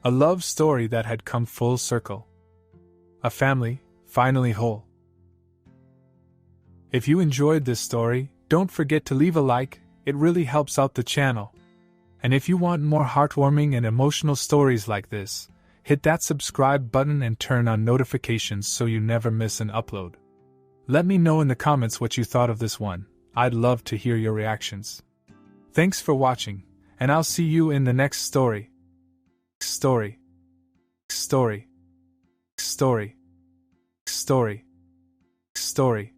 A love story that had come full circle. A family, finally whole. If you enjoyed this story, don't forget to leave a like, it really helps out the channel. And if you want more heartwarming and emotional stories like this, hit that subscribe button and turn on notifications so you never miss an upload. Let me know in the comments what you thought of this one. I'd love to hear your reactions. Thanks for watching, and I'll see you in the next story. Story. Story. Story. Story. Story.